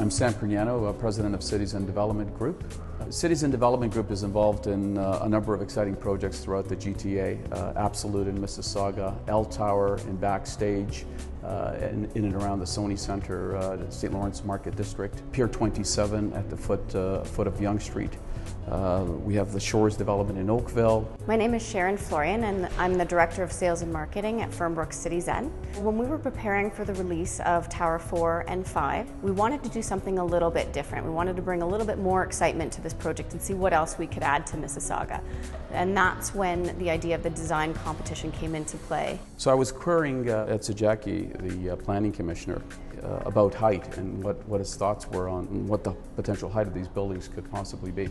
I'm Sam Perniano, President of Cities and Development Group. Cities and Development Group is involved in a number of exciting projects throughout the GTA, Absolute in Mississauga, L Tower in Backstage, in and around the Sony Centre, the St. Lawrence Market District, Pier 27 at the foot of Yonge Street. We have the Shores development in Oakville. My name is Sharon Florian and I'm the Director of Sales and Marketing at Fernbrook Cities N. When we were preparing for the release of Tower 4 and 5, we wanted to do something a little bit different. We wanted to bring a little bit more excitement to this project and see what else we could add to Mississauga. And that's when the idea of the design competition came into play. So I was querying Ed Sajaki, the planning commissioner, about height and what his thoughts were on what the potential height of these buildings could possibly be.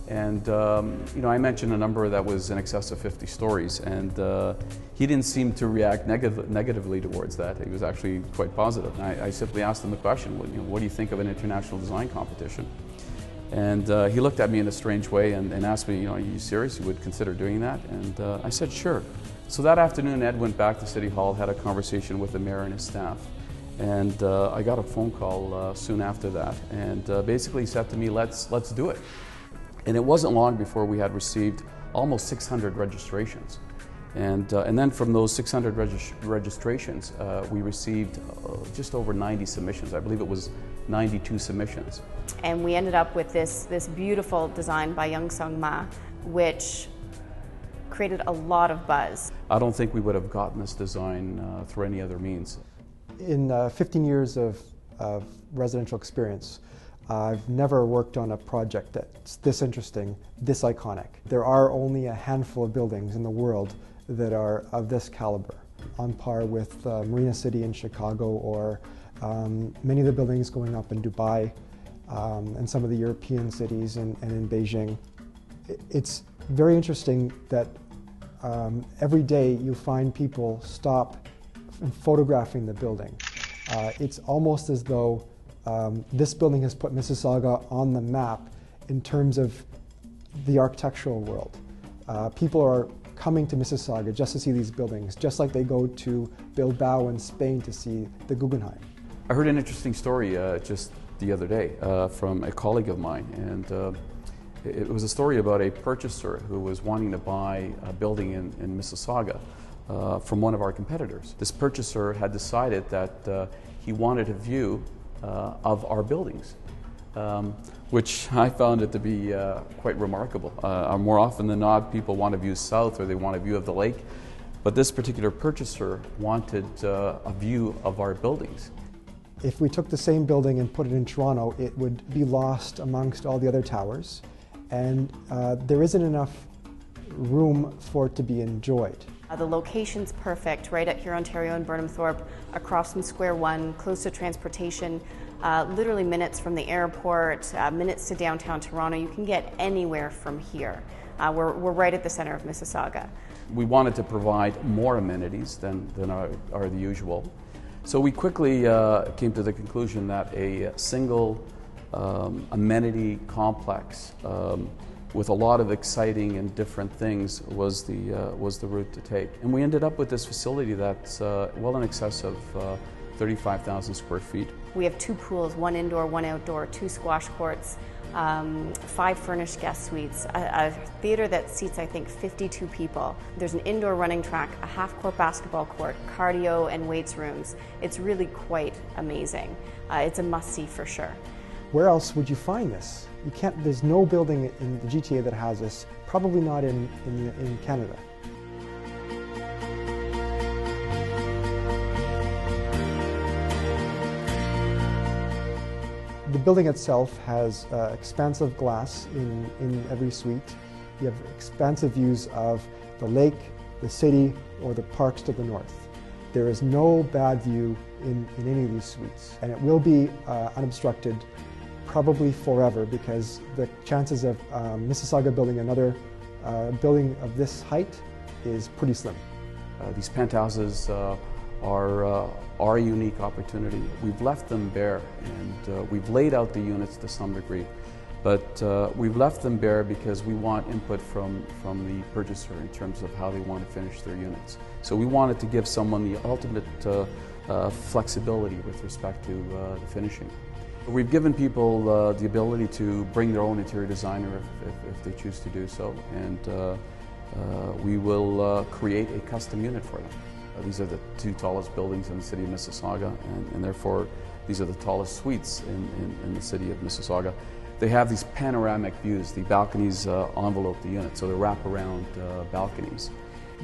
And I mentioned a number that was in excess of 50 stories, and he didn't seem to react negatively towards that. He was actually quite positive. And I simply asked him the question, what do you think of an international design competition? And he looked at me in a strange way and asked me, are you serious? You would consider doing that? And I said, sure. So that afternoon, Ed went back to City Hall, had a conversation with the mayor and his staff. And I got a phone call soon after that, and basically he said to me, let's do it. And it wasn't long before we had received almost 600 registrations. And then from those 600 registrations, we received just over 90 submissions. I believe it was 92 submissions. And we ended up with this beautiful design by Young Sung Ma, which created a lot of buzz. I don't think we would have gotten this design through any other means. In 15 years of residential experience, I've never worked on a project that's this interesting, this iconic. There are only a handful of buildings in the world that are of this caliber, on par with Marina City in Chicago or many of the buildings going up in Dubai and some of the European cities and in Beijing. It's very interesting that every day you find people stop photographing the building. It's almost as though this building has put Mississauga on the map in terms of the architectural world. People are coming to Mississauga just to see these buildings, just like they go to Bilbao in Spain to see the Guggenheim. I heard an interesting story just the other day from a colleague of mine, and it was a story about a purchaser who was wanting to buy a building in Mississauga from one of our competitors. This purchaser had decided that he wanted a view of our buildings, which I found it to be quite remarkable. More often than not, people want a view south or they want a view of the lake, but this particular purchaser wanted a view of our buildings. If we took the same building and put it in Toronto, it would be lost amongst all the other towers, and there isn't enough room for it to be enjoyed. The location's perfect, right at Hurontario and Burnham Thorpe, across from Square One, close to transportation, literally minutes from the airport, minutes to downtown Toronto. You can get anywhere from here. We're right at the center of Mississauga. We wanted to provide more amenities than are the usual. So we quickly came to the conclusion that a single amenity complex with a lot of exciting and different things was the route to take. And we ended up with this facility that's well in excess of 35,000 square feet. We have 2 pools, 1 indoor, 1 outdoor, 2 squash courts, 5 furnished guest suites, a theater that seats, I think, 52 people. There's an indoor running track, a half-court basketball court, cardio and weights rooms. It's really quite amazing. It's a must-see for sure. Where else would you find this? You can't, there's no building in the GTA that has this, probably not in Canada. The building itself has expansive glass in every suite. You have expansive views of the lake, the city, or the parks to the north. There is no bad view in any of these suites, and it will be unobstructed probably forever, because the chances of Mississauga building another building of this height is pretty slim. These penthouses are a unique opportunity. We've left them bare, and we've laid out the units to some degree, but we've left them bare because we want input from the purchaser in terms of how they want to finish their units. So we wanted to give someone the ultimate flexibility with respect to the finishing. We've given people the ability to bring their own interior designer if they choose to do so, and we will create a custom unit for them. These are the two tallest buildings in the city of Mississauga, and therefore these are the tallest suites in the city of Mississauga. They have these panoramic views. The balconies envelope the unit, so they're wraparound balconies.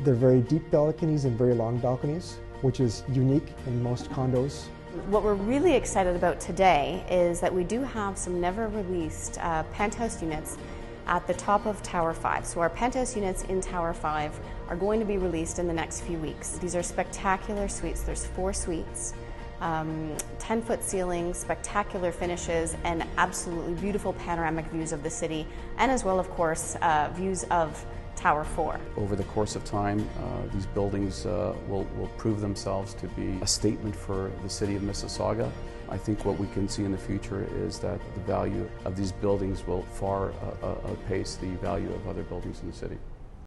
They're very deep balconies and very long balconies, which is unique in most condos. What we're really excited about today is that we do have some never-released penthouse units at the top of Tower 5. So our penthouse units in Tower 5 are going to be released in the next few weeks. These are spectacular suites. There's 4 suites, 10-foot ceilings, spectacular finishes, and absolutely beautiful panoramic views of the city, and as well, of course, views of Tower 4. Over the course of time, these buildings will prove themselves to be a statement for the city of Mississauga. I think what we can see in the future is that the value of these buildings will far outpace the value of other buildings in the city.